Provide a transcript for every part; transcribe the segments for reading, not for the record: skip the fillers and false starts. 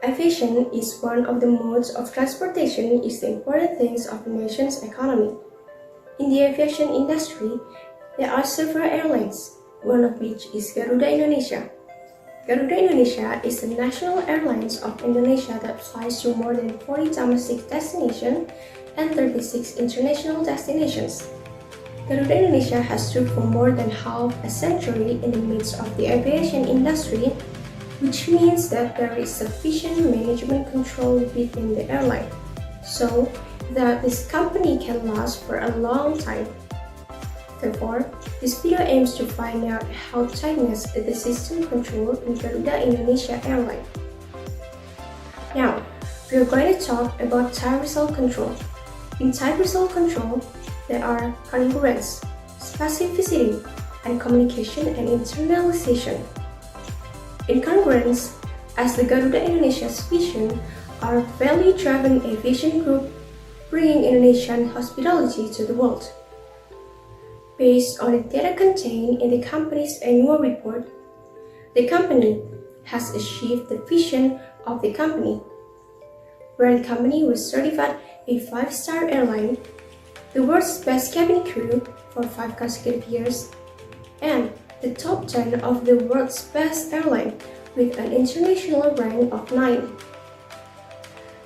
Aviation is one of the modes of transportation is the important things of the nation's economy. In the aviation industry, there are several airlines, one of which is Garuda Indonesia. Garuda Indonesia is the national airlines of Indonesia that flies to more than 40 domestic destinations and 36 international destinations. Garuda Indonesia has stood for more than half a century in the midst of the aviation industry, which means that there is sufficient management control within the airline, so that this company can last for a long time. Therefore, this video aims to find out how Tightness is the system control in Garuda Indonesia Airline. Now, we are going to talk about tight result control. In tight result control, there are congruence, specificity, and communication and internalization. In congruence, as the Garuda Indonesia's vision, are a value-driven aviation group bringing Indonesian hospitality to the world. Based on the data contained in the company's annual report, the company has achieved the vision of the company, where the company was certified a 5-star airline, the world's best cabin crew for 5 consecutive years, and the top 10 of the world's best airline with an international rank of 9.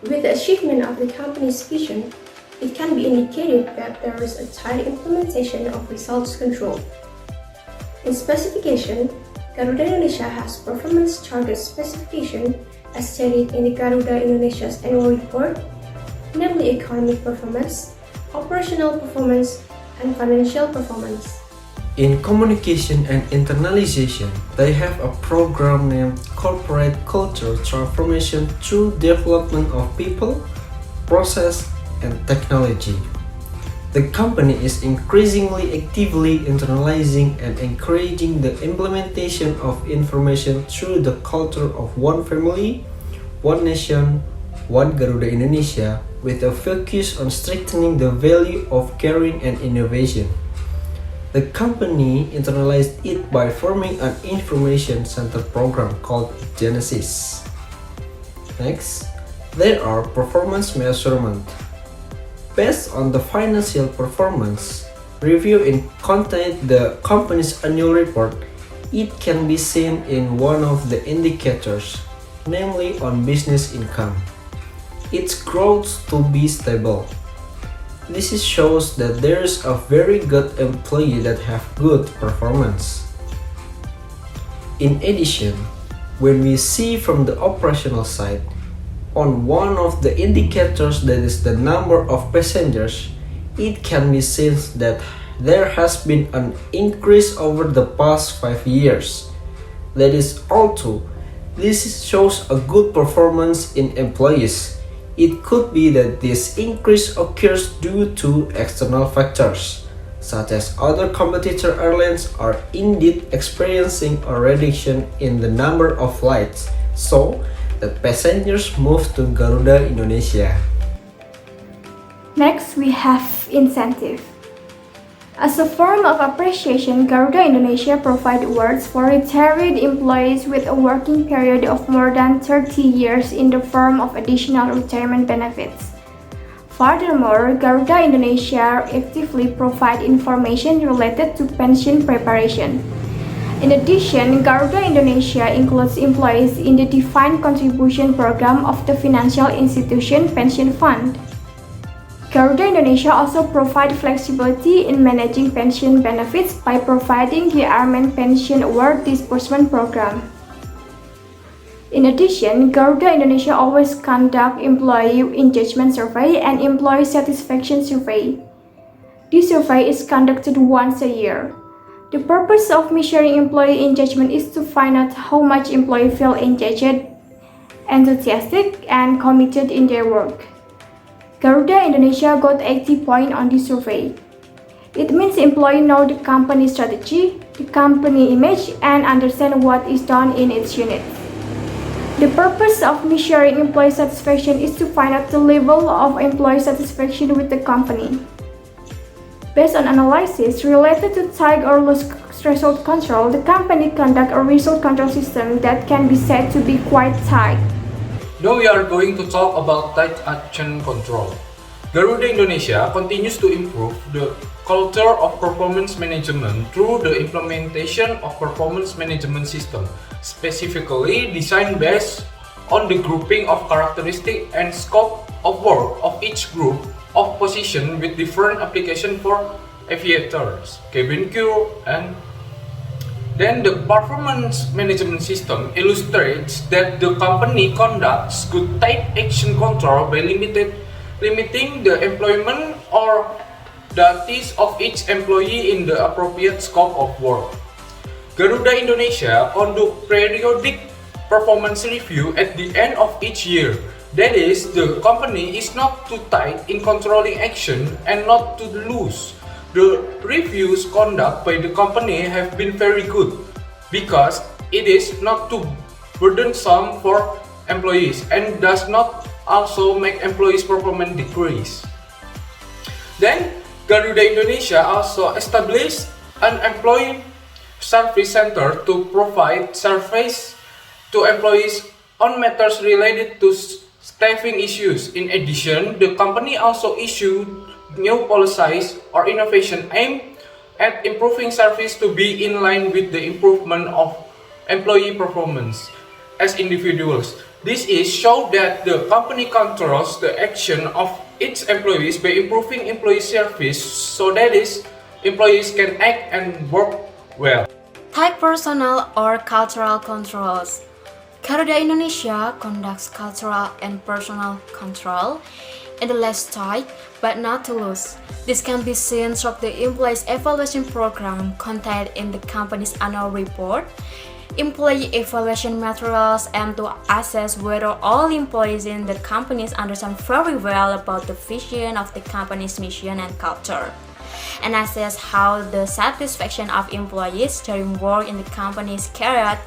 With the achievement of the company's vision, it can be indicated that there is a tight implementation of results control. In specification, Garuda Indonesia has performance target specification as stated in the Garuda Indonesia's annual report, namely economic performance, operational performance, and financial performance. In communication and internalization, they have a program named Corporate Culture Transformation through Development of People, Process, and Technology. The company is increasingly actively internalizing and encouraging the implementation of information through the culture of one family, one nation, one Garuda Indonesia, with a focus on strengthening the value of caring and innovation. The company internalized it by forming an information center program called Genesis. Next, there are performance measurement. Based on the financial performance review in contained the company's annual report, it can be seen in one of the indicators, namely on business income. Its growth to be stable. This shows that there is a very good employee that have good performance. In addition, when we see from the operational side, on one of the indicators that is the number of passengers, it can be seen that there has been an increase over the past 5 years. That is, although this shows a good performance in employees, it could be that this increase occurs due to external factors, such as other competitor airlines are indeed experiencing a reduction in the number of flights, so that passengers move to Garuda Indonesia. Next, we have incentive. As a form of appreciation, Garuda Indonesia provides awards for retired employees with a working period of more than 30 years in the form of additional retirement benefits. Furthermore, Garuda Indonesia actively provides information related to pension preparation. In addition, Garuda Indonesia includes employees in the defined contribution program of the financial institution pension fund. Garuda Indonesia also provides flexibility in managing pension benefits by providing the Airman Pension Award Disbursement Program. In addition, Garuda Indonesia always conducts employee engagement survey and employee satisfaction survey. This survey is conducted once a year. The purpose of measuring employee engagement is to find out how much employees feel engaged, enthusiastic, and committed in their work. Garuda Indonesia got 80 points on this survey. It means employees know the company strategy, the company image, and understand what is done in its units. The purpose of measuring employee satisfaction is to find out the level of employee satisfaction with the company. Based on analysis related to tight or loose result control, the company conducts a result control system that can be said to be quite tight. Now we are going to talk about tight action control. Garuda Indonesia continues to improve the culture of performance management through the implementation of performance management system, specifically designed based on the grouping of characteristics and scope of work of each group of position with different application for aviators, cabin crew, and then the performance management system illustrates that the company conducts good tight action control by limiting the employment or duties of each employee in the appropriate scope of work. Garuda Indonesia conduct periodic performance review at the end of each year. That is, the company is not too tight in controlling action and not too loose. The reviews conducted by the company have been very good because it is not too burdensome for employees and does not also make employees' performance decrease. Then, Garuda Indonesia also established an employee service center to provide service to employees on matters related to staffing issues. In addition, the company also issued new policies or innovation aimed at improving service to be in line with the improvement of employee performance as individuals. This is show that the company controls the action of its employees by improving employee service so that its employees can act and work well. Tight personal or cultural controls. Garuda Indonesia conducts cultural and personal control in the less tight but not too loose. This can be seen through the employees evaluation program contained in the company's annual report, employee evaluation materials, and to assess whether all employees in the companies understand very well about the vision of the company's mission and culture, and assess how the satisfaction of employees during work in the company is carried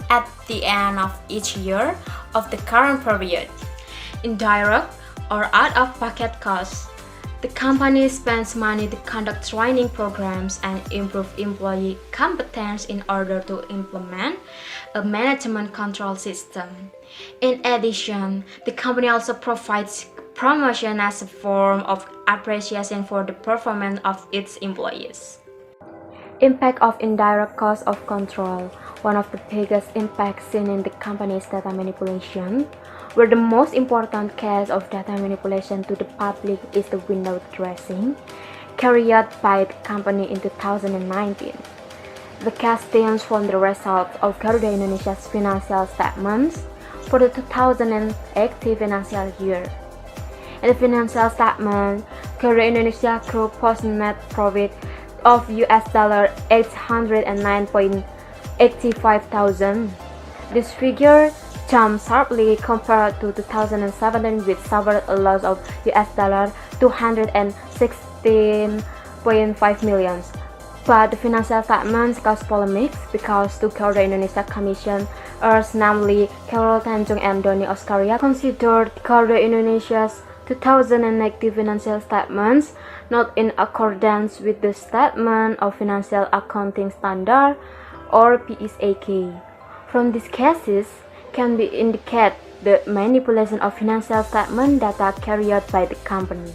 at the end of each year of the current period. Indirect or out-of-pocket costs. The company spends money to conduct training programs and improve employee competence in order to implement a management control system. In addition, the company also provides promotion as a form of appreciation for the performance of its employees. Impact of indirect cost of control. One of the biggest impacts seen in the company's data manipulation, where the most important case of data manipulation to the public is the window dressing carried out by the company in 2019. The case stems from the results of Garuda Indonesia's financial statements for the 2018 financial year. In the financial statement, Garuda Indonesia Group posted net profit of $809.85 thousand. This figure jumped sharply compared to 2017, which suffered a loss of $216.5 million. But the financial statements caused polemics because two Garuda Indonesia commissioners, namely Carol Tanjung and Doni Oskaria, considered Garuda Indonesia's 2018 financial statements not in accordance with the Statement of Financial Accounting Standard or PSAK. From these cases can be indicate the manipulation of financial statement data carried out by the company.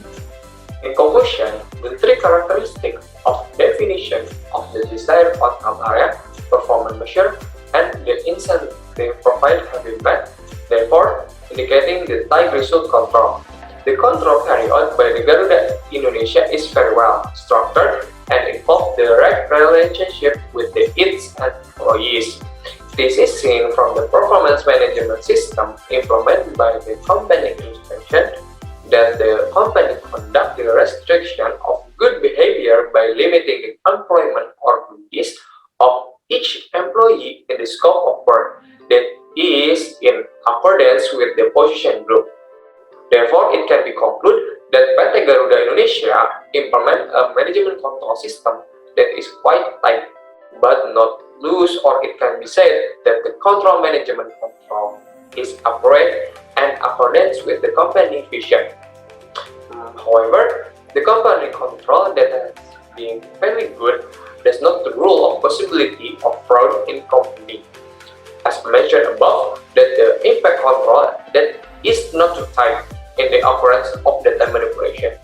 In conclusion, the three characteristics of definition of the desired outcome area, performance measure, and the incentive profile have been met, therefore indicating the tight result control. The control carried out by the Garuda Indonesia is very well structured and involves the right relationship with its employees. This is seen from the performance management system implemented by the company instruction that the company conduct the restriction of good behavior by limiting the employment or duties of each employee in the scope of work that is in accordance with the position group. Therefore, it can be concluded that PT Garuda Indonesia implement a management control system that is quite tight but not loose, or it can be said that the control management control is appropriate and accordance with the company vision. However, the company control that has been very good does not rule of possibility of fraud in company. As mentioned above, that the impact control that is not too tight in the occurrence of data manipulation.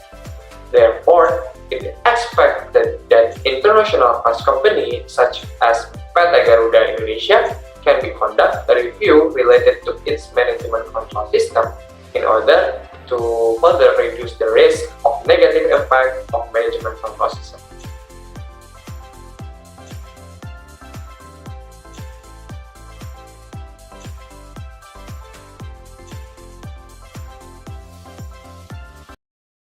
Therefore, it is expected that international trust companies such as PT Garuda Indonesia can be conduct a review related to its management control system in order to further reduce the risk of negative impact of management control system.